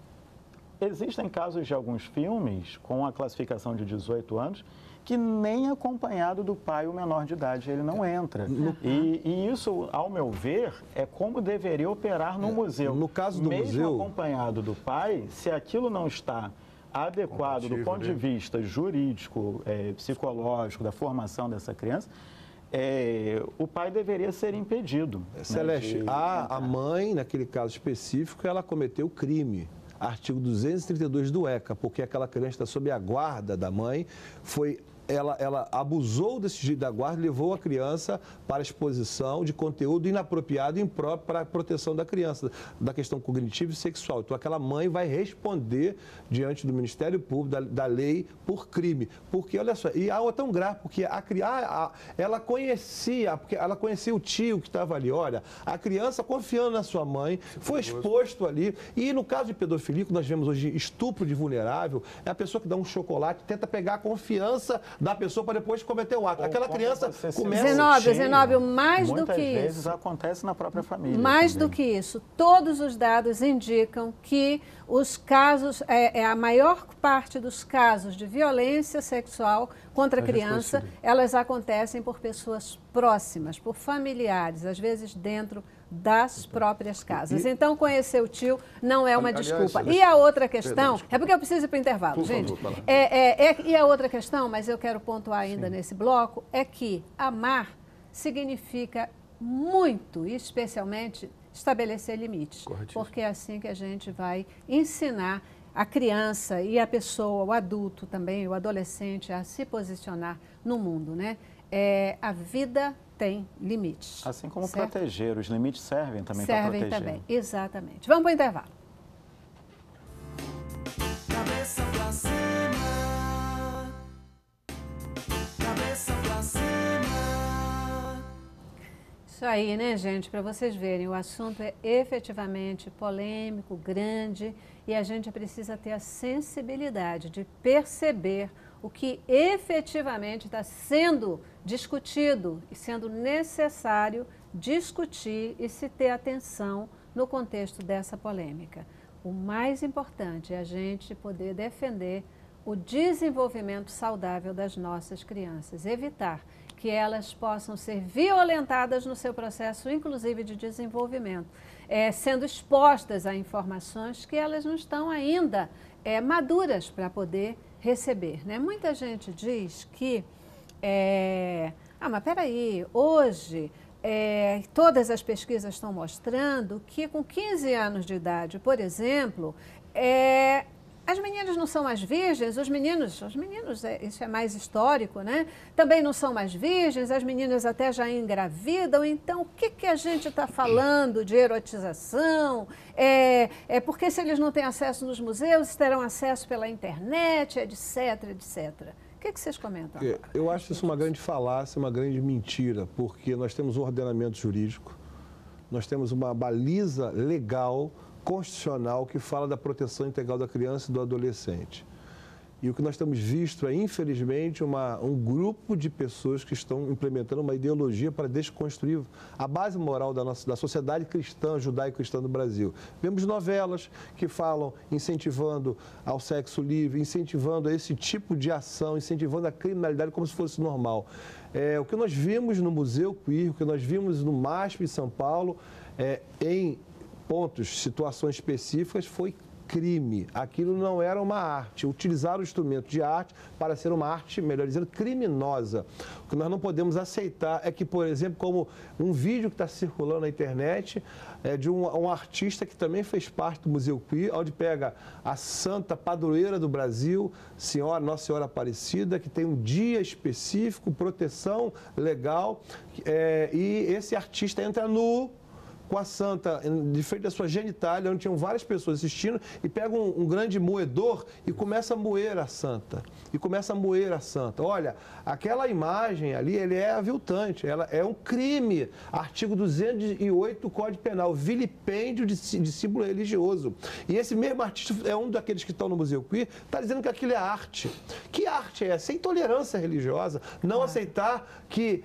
Existem casos de alguns filmes com a classificação de 18 anos que nem acompanhado do pai, o menor de idade, ele não entra. E isso, ao meu ver, é como deveria operar no museu. No caso do mesmo museu, acompanhado do pai, se aquilo não está adequado do ponto de vista jurídico, psicológico, da formação dessa criança, o pai deveria ser impedido. Celeste, a mãe, naquele caso específico, ela cometeu crime. Artigo 232 do ECA, porque aquela criança está sob a guarda da mãe, foi ela abusou desse jeito da guarda e levou a criança para a exposição de conteúdo inapropriado e impróprio para a proteção da criança, da questão cognitiva e sexual. Então, aquela mãe vai responder diante do Ministério Público, da lei, por crime. Porque, olha só, e algo tão grave, porque ela conhecia o tio que estava ali, olha, a criança confiando na sua mãe, foi exposto ali. E no caso de pedofilia, que nós vemos hoje estupro de vulnerável, é a pessoa que dá um chocolate, tenta pegar a confiança da pessoa para depois cometer o ato. Ou aquela criança começa... Zenóbio, mais do que muitas isso. vezes acontece na própria família. Mais também. do que isso, todos os dados indicam que os casos, a maior parte dos casos de violência sexual contra a criança, elas acontecem por pessoas próximas, por familiares, às vezes dentro das próprias casas. Então, conhecer o tio não é uma desculpa. E a outra questão, é porque eu preciso ir para o intervalo, gente. E a outra questão, mas eu quero pontuar ainda nesse bloco, é que amar significa muito, especialmente, estabelecer limites. Porque é assim que a gente vai ensinar a criança e a pessoa, o adulto também, o adolescente, a se posicionar no mundo, né? A vida tem limites. Assim como certo? proteger, os limites servem também para proteger. Servem também, exatamente. Vamos para o intervalo. Cabeça pra cima. Cabeça pra cima. Isso aí, né, gente? Para vocês verem, o assunto é efetivamente polêmico, grande, e a gente precisa ter a sensibilidade de perceber o que efetivamente está sendo discutido e sendo necessário discutir e se ter atenção no contexto dessa polêmica. O mais importante é a gente poder defender o desenvolvimento saudável das nossas crianças, evitar que elas possam ser violentadas no seu processo, inclusive de desenvolvimento, sendo expostas a informações que elas não estão ainda maduras para poder receber, né? Muita gente diz que, mas peraí, hoje todas as pesquisas estão mostrando que com 15 anos de idade, por exemplo, as meninas não são mais virgens, os meninos, isso é mais histórico, né? Também não são mais virgens, as meninas até já engravidam. Então, o que a gente está falando de erotização? Porque se eles não têm acesso nos museus, terão acesso pela internet, etc, etc. O que vocês comentam agora? Eu acho isso uma grande falácia, uma grande mentira, porque nós temos um ordenamento jurídico, nós temos uma baliza legal, constitucional, que fala da proteção integral da criança e do adolescente. E o que nós temos visto é, infelizmente, um grupo de pessoas que estão implementando uma ideologia para desconstruir a base moral da sociedade cristã, judaico-cristã do Brasil. Vemos novelas que falam incentivando ao sexo livre, incentivando a esse tipo de ação, incentivando a criminalidade como se fosse normal. O que nós vimos no Museu Queer, o que nós vimos no MASP em São Paulo, em pontos, situações específicas, foi crime. Aquilo não era uma arte. Utilizar o instrumento de arte para ser uma arte, melhor dizendo, criminosa. O que nós não podemos aceitar é que, por exemplo, como um vídeo que está circulando na internet de um artista que também fez parte do Museu Queer, onde pega a santa padroeira do Brasil, Nossa Senhora Aparecida, que tem um dia específico, proteção legal, e esse artista entra nu com a santa de frente da sua genitália, onde tinham várias pessoas assistindo, e pega um grande moedor e começa a moer a santa. Olha, aquela imagem ali, ele é aviltante, ela é um crime. Artigo 208 do Código Penal, vilipêndio de símbolo religioso. E esse mesmo artista é um daqueles que estão no Museu Queer, está dizendo que aquilo é arte. Que arte é essa? É intolerância religiosa. Não aceitar que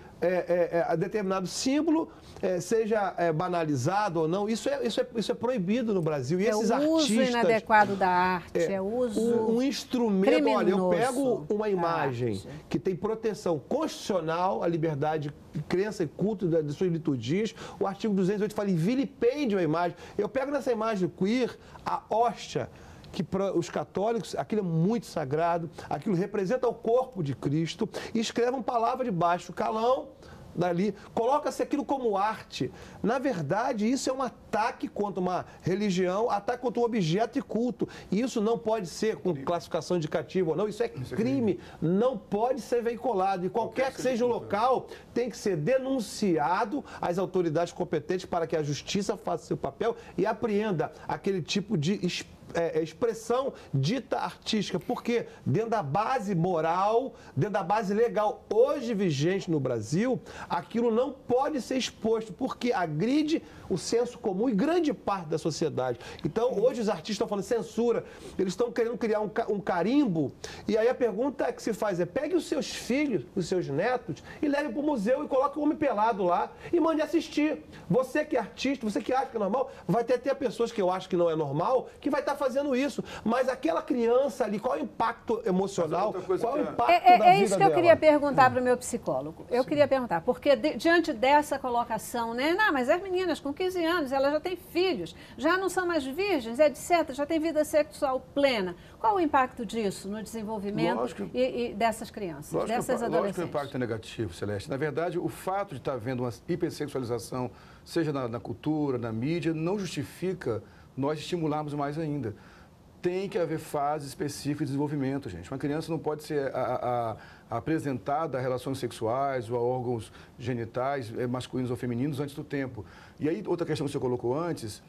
determinado símbolo seja banalizado ou não, isso é proibido no Brasil. E esses artistas, o uso inadequado da arte, um instrumento. criminoso. Olha, eu pego uma imagem que tem proteção constitucional, a liberdade de crença e culto de suas liturgias, o artigo 208 fala em vilipêndio a imagem. Eu pego nessa imagem queer a hóstia, que para os católicos aquilo é muito sagrado, aquilo representa o corpo de Cristo, e escreve uma palavra de baixo calão, dali, coloca-se aquilo como arte. Na verdade, isso é um ataque contra uma religião, ataque contra um objeto e culto. E isso não pode ser com classificação indicativa ou não, isso é crime, não pode ser veiculado. E qualquer que seja o local, tem que ser denunciado às autoridades competentes para que a justiça faça seu papel e apreenda aquele tipo de expressão dita artística, porque dentro da base moral, dentro da base legal hoje vigente no Brasil, aquilo não pode ser exposto, porque agride o senso comum e grande parte da sociedade. Então, hoje os artistas estão falando de censura, eles estão querendo criar um carimbo, e aí a pergunta que se faz é, pegue os seus filhos, os seus netos, e leve para o museu e coloque o homem pelado lá e mande assistir. Você que é artista, você que acha que é normal, vai ter até pessoas que eu acho que não é normal, que vai estar fazendo isso, mas aquela criança ali, qual é o impacto emocional, qual é o impacto da vida É isso que eu dela? queria perguntar para o meu psicólogo. Eu queria perguntar, porque diante dessa colocação, né? Não, mas as meninas com 15 anos, elas já têm filhos, já não são mais virgens, etc., já têm vida sexual plena. Qual o impacto disso no desenvolvimento e dessas crianças, dessas adolescentes? Lógico que o impacto é negativo, Celeste. Na verdade, o fato de estar havendo uma hipersexualização, seja na cultura, na mídia, não justifica nós estimularmos mais ainda. Tem que haver fases específicas de desenvolvimento, gente. Uma criança não pode ser apresentada a relações sexuais ou a órgãos genitais masculinos ou femininos antes do tempo. E aí, outra questão que você colocou antes,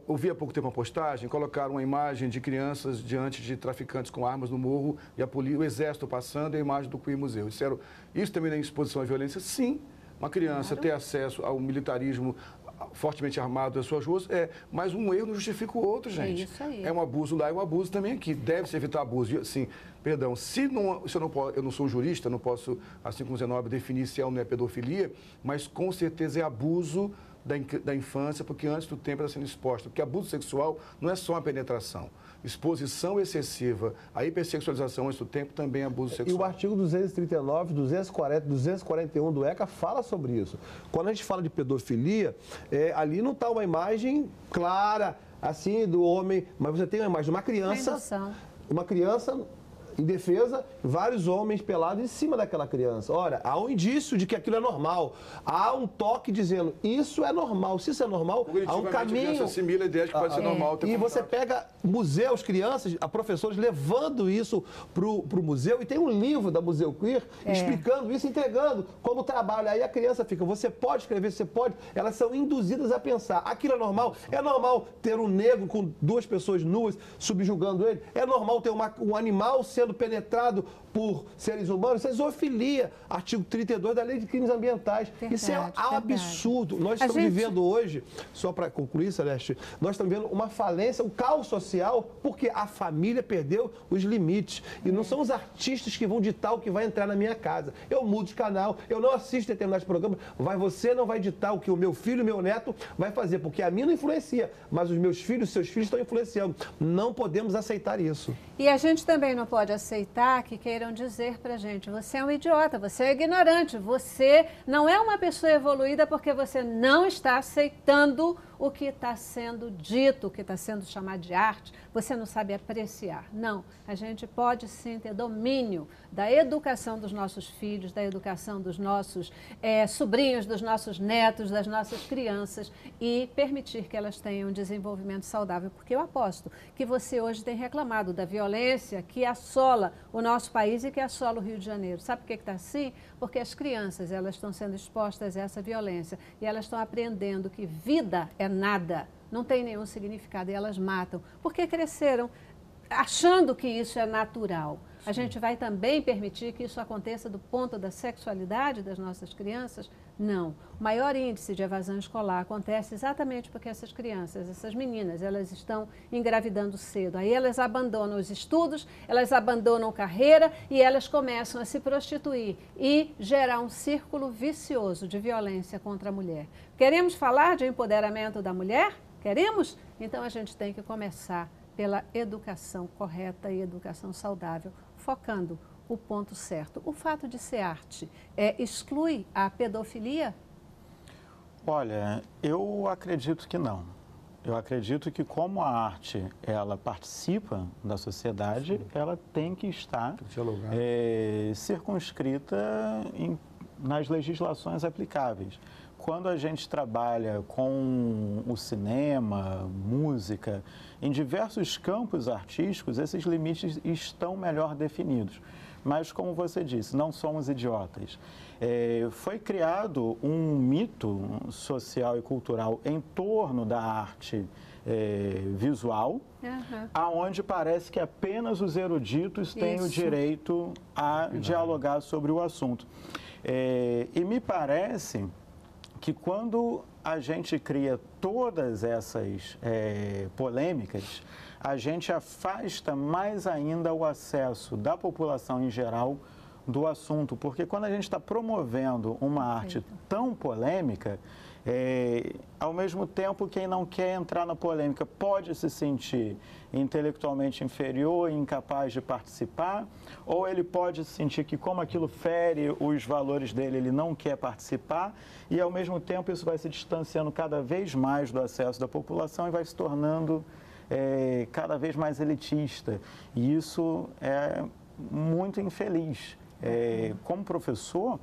eu vi há pouco tempo uma postagem, colocaram uma imagem de crianças diante de traficantes com armas no morro e o exército passando e a imagem do Queer Museu. Disseram, isso também é exposição à violência? Sim. Uma criança ter acesso ao militarismo fortemente armado nas suas ruas, mas um erro não justifica o outro, gente. É isso aí. É um abuso lá e um abuso também aqui. Deve-se evitar abuso. Assim, perdão, eu não sou jurista, não posso, assim como o Zenob, definir se é ou não é pedofilia, mas com certeza é abuso da infância, porque antes do tempo está sendo exposta. Porque abuso sexual não é só uma penetração. Exposição excessiva, a hipersexualização antes do tempo também é abuso sexual. E o artigo 239, 240, 241 do ECA fala sobre isso. Quando a gente fala de pedofilia, ali não está uma imagem clara, assim, do homem, mas você tem uma imagem de uma criança indefesa, vários homens pelados em cima daquela criança. Ora, há um indício de que aquilo é normal. Há um toque dizendo, isso é normal. Se isso é normal, há um caminho. A assimila a ideia de que pode ser normal. E você pega museus, crianças, professores levando isso para o museu, e tem um livro da Museu Queer explicando isso, entregando como trabalho. Aí a criança fica, você pode escrever, você pode. Elas são induzidas a pensar, aquilo é normal? É normal ter um negro com duas pessoas nuas subjugando ele? É normal ter um animal sendo penetrado por seres humanos? Isso é zoofilia, artigo 32 da Lei de Crimes Ambientais. Isso é absurdo. Nós estamos vivendo hoje, só para concluir, Celeste, nós estamos vivendo uma falência, um caos social, porque a família perdeu os limites. E não são os artistas que vão ditar o que vai entrar na minha casa. Eu mudo de canal, eu não assisto determinados programas, você não vai ditar o que o meu filho e meu neto vai fazer, porque a mim não influencia, mas os meus filhos, seus filhos estão influenciando. Não podemos aceitar isso. E a gente também não pode aceitar que queiram dizer pra gente, você é um idiota, você é ignorante, você não é uma pessoa evoluída porque você não está aceitando o que está sendo dito, o que está sendo chamado de arte, você não sabe apreciar. Não, a gente pode sim ter domínio da educação dos nossos filhos, da educação dos nossos sobrinhos, dos nossos netos, das nossas crianças e permitir que elas tenham um desenvolvimento saudável. Porque eu aposto que você hoje tem reclamado da violência que assola o nosso país e que assola o Rio de Janeiro. Sabe por que está assim? Porque as crianças elas estão sendo expostas a essa violência e elas estão aprendendo que vida é nada, não tem nenhum significado e elas matam, porque cresceram achando que isso é natural. A gente vai também permitir que isso aconteça do ponto da sexualidade das nossas crianças? Não. O maior índice de evasão escolar acontece exatamente porque essas crianças, essas meninas, elas estão engravidando cedo. Aí elas abandonam os estudos, elas abandonam carreira e elas começam a se prostituir e gerar um círculo vicioso de violência contra a mulher. Queremos falar de empoderamento da mulher? Queremos? Então a gente tem que começar pela educação correta e educação saudável, focando o ponto certo. O fato de ser arte exclui a pedofilia? Olha, eu acredito que não. Eu acredito que como a arte ela participa da sociedade, ela tem que estar circunscrita nas legislações aplicáveis. Quando a gente trabalha com o cinema, música, em diversos campos artísticos, esses limites estão melhor definidos. Mas, como você disse, não somos idiotas. Foi criado um mito social e cultural em torno da arte visual, aonde parece que apenas os eruditos têm o direito a dialogar sobre o assunto. E me parece que quando a gente cria todas essas polêmicas, a gente afasta mais ainda o acesso da população em geral do assunto, porque quando a gente está promovendo uma arte tão polêmica, ao mesmo tempo quem não quer entrar na polêmica pode se sentir intelectualmente inferior e incapaz de participar, ou ele pode sentir que como aquilo fere os valores dele, ele não quer participar, e ao mesmo tempo isso vai se distanciando cada vez mais do acesso da população e vai se tornando cada vez mais elitista. E isso é muito infeliz. Como professor,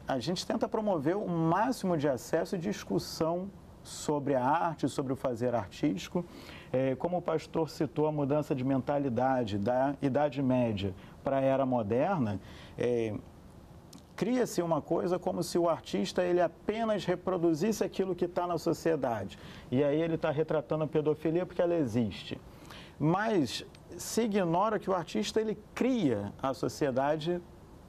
a gente tenta promover o máximo de acesso e discussão sobre a arte, sobre o fazer artístico. Como o pastor citou, a mudança de mentalidade da Idade Média para a Era Moderna, cria-se uma coisa como se o artista ele apenas reproduzisse aquilo que está na sociedade. E aí ele está retratando a pedofilia porque ela existe. Mas se ignora que o artista ele cria a sociedade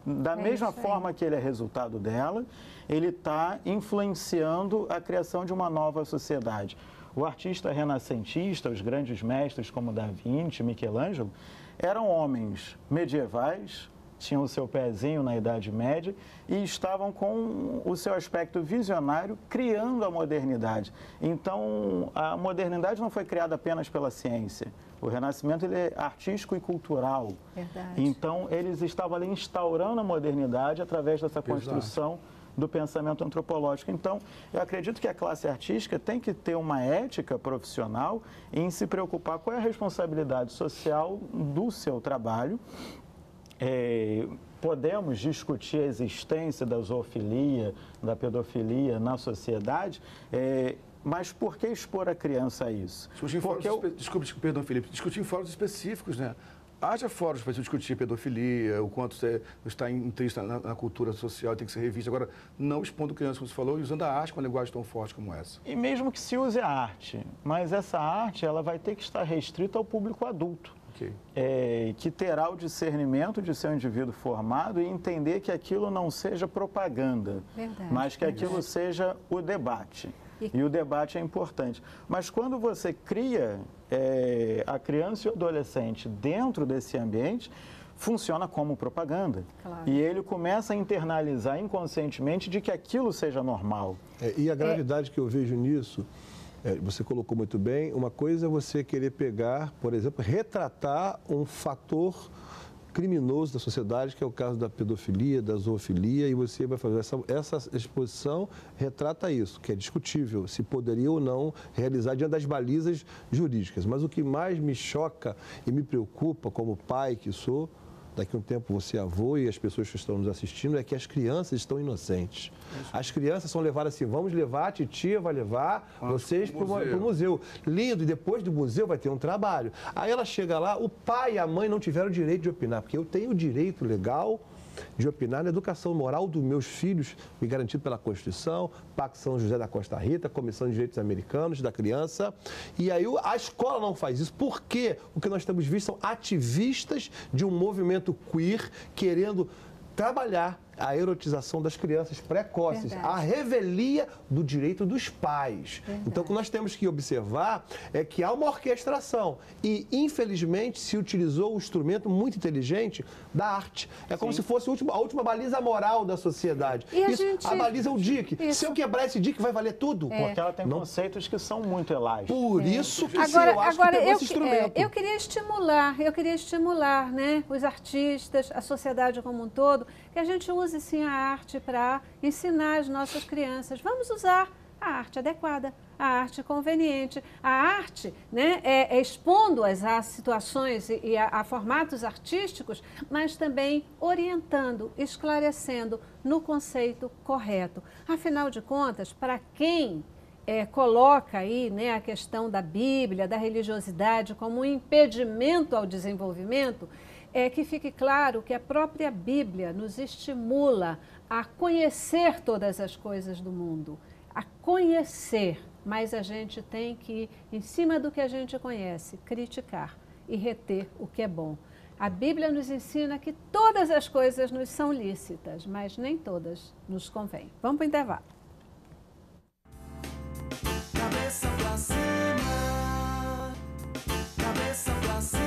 da mesma forma que ele é resultado dela, ele está influenciando a criação de uma nova sociedade. O artista renascentista, os grandes mestres como Da Vinci, Michelangelo, eram homens medievais, tinham o seu pezinho na Idade Média e estavam com o seu aspecto visionário criando a modernidade. Então, a modernidade não foi criada apenas pela ciência. O Renascimento ele é artístico e cultural. Verdade. Então, eles estavam ali instaurando a modernidade através dessa construção do pensamento antropológico. Então, eu acredito que a classe artística tem que ter uma ética profissional em se preocupar com a responsabilidade social do seu trabalho. Podemos discutir a existência da zoofilia, da pedofilia na sociedade, mas por que expor a criança a isso? Perdão, Felipe, discutir em fóruns específicos, né? Haja fóruns para discutir pedofilia, o quanto você está intrínseco na cultura social, tem que ser revista. Agora, não expondo crianças, como você falou, e usando a arte com uma linguagem tão forte como essa. E mesmo que se use a arte, mas essa arte ela vai ter que estar restrita ao público adulto. Que terá o discernimento de ser um indivíduo formado e entender que aquilo não seja propaganda, mas que aquilo seja o debate. E o debate é importante. Mas quando você cria a criança e o adolescente dentro desse ambiente, funciona como propaganda. E ele começa a internalizar inconscientemente de que aquilo seja normal. E a gravidade que eu vejo nisso... você colocou muito bem, uma coisa é você querer pegar, por exemplo, retratar um fator criminoso da sociedade, que é o caso da pedofilia, da zoofilia, e você vai fazer essa exposição, retrata isso, que é discutível, se poderia ou não realizar diante das balizas jurídicas. Mas o que mais me choca e me preocupa, como pai que sou, daqui a um tempo você é avô e as pessoas que estão nos assistindo, é que as crianças estão inocentes. As crianças são levadas assim, vamos levar, a titia vai levar vocês para o museu. Lindo, e depois do museu vai ter um trabalho. Aí ela chega lá, o pai e a mãe não tiveram o direito de opinar, porque eu tenho o direito legal de opinar na educação moral dos meus filhos, me garantido pela Constituição, Pacto São José da Costa Rica, Comissão de Direitos Americanos da Criança. E aí a escola não faz isso. Por quê? O que nós temos visto são ativistas de um movimento queer querendo trabalhar a erotização das crianças precoces, a revelia do direito dos pais. Então, o que nós temos que observar é que há uma orquestração e, infelizmente, se utilizou um instrumento muito inteligente da arte. É como se fosse a última baliza moral da sociedade. A baliza é o DIC. Se eu quebrar esse DIC, vai valer tudo. Porque ela tem conceitos que são muito elásticos. Por isso que eu acho que pegou esse instrumento. Eu queria estimular, né, os artistas, a sociedade como um todo, que a gente use sim a arte para ensinar as nossas crianças. Vamos usar, a arte adequada, a arte conveniente, a arte, né, expondo-as a situações e a formatos artísticos, mas também orientando, esclarecendo no conceito correto. Afinal de contas, para quem coloca aí, né, a questão da Bíblia, da religiosidade como um impedimento ao desenvolvimento, que fique claro que a própria Bíblia nos estimula a conhecer todas as coisas do mundo, a conhecer, mas a gente tem que, em cima do que a gente conhece, criticar e reter o que é bom. A Bíblia nos ensina que todas as coisas nos são lícitas, mas nem todas nos convêm. Vamos para o intervalo. Cabeça pra cima, cabeça pra cima.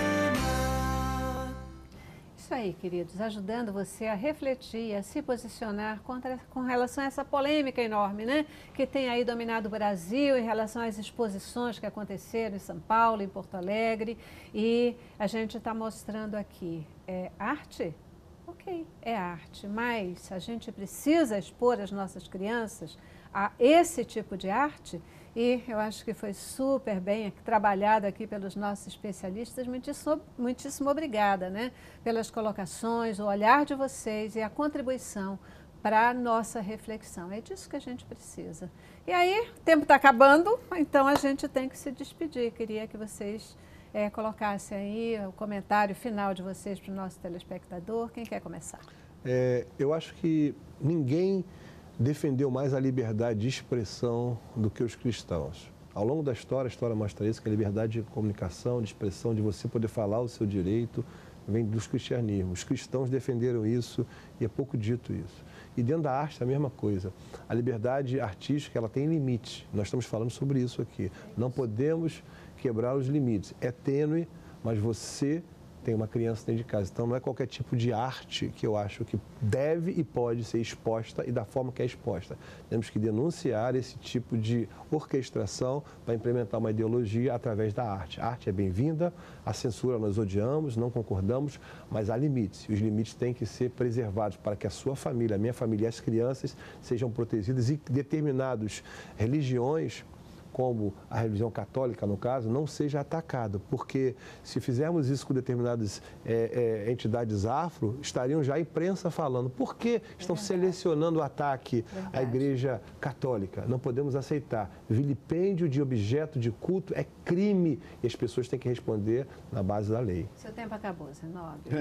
Isso aí, queridos, ajudando você a refletir, a se posicionar com relação a essa polêmica enorme, né? Que tem aí dominado o Brasil em relação às exposições que aconteceram em São Paulo, em Porto Alegre. E a gente está mostrando aqui, arte? Ok, é arte, mas a gente precisa expor as nossas crianças a esse tipo de arte. E eu acho que foi super bem trabalhado aqui pelos nossos especialistas. Muitíssimo obrigada, né? Pelas colocações, o olhar de vocês e a contribuição para a nossa reflexão. É disso que a gente precisa. E aí, o tempo está acabando, então a gente tem que se despedir. Queria que vocês colocassem aí o comentário final de vocês para o nosso telespectador. Quem quer começar? Eu acho que ninguém defendeu mais a liberdade de expressão do que os cristãos. Ao longo da história, a história mostra isso, que a liberdade de comunicação, de expressão, de você poder falar o seu direito, vem dos cristianismos. Os cristãos defenderam isso e é pouco dito isso. E dentro da arte, a mesma coisa. A liberdade artística, ela tem limite. Nós estamos falando sobre isso aqui. Não podemos quebrar os limites. É tênue, mas você tem uma criança dentro de casa. Então, não é qualquer tipo de arte que eu acho que deve e pode ser exposta e da forma que é exposta. Temos que denunciar esse tipo de orquestração para implementar uma ideologia através da arte. A arte é bem-vinda, a censura nós odiamos, não concordamos, mas há limites. E os limites têm que ser preservados para que a sua família, a minha família e as crianças sejam protegidas e determinadas religiões, como a religião católica, no caso, não seja atacado, porque se fizermos isso com determinadas entidades afro, estariam já a imprensa falando. Por que estão selecionando o ataque à Igreja Católica? Não podemos aceitar. Vilipêndio de objeto de culto é crime e as pessoas têm que responder na base da lei. Seu tempo acabou, Zenóbio.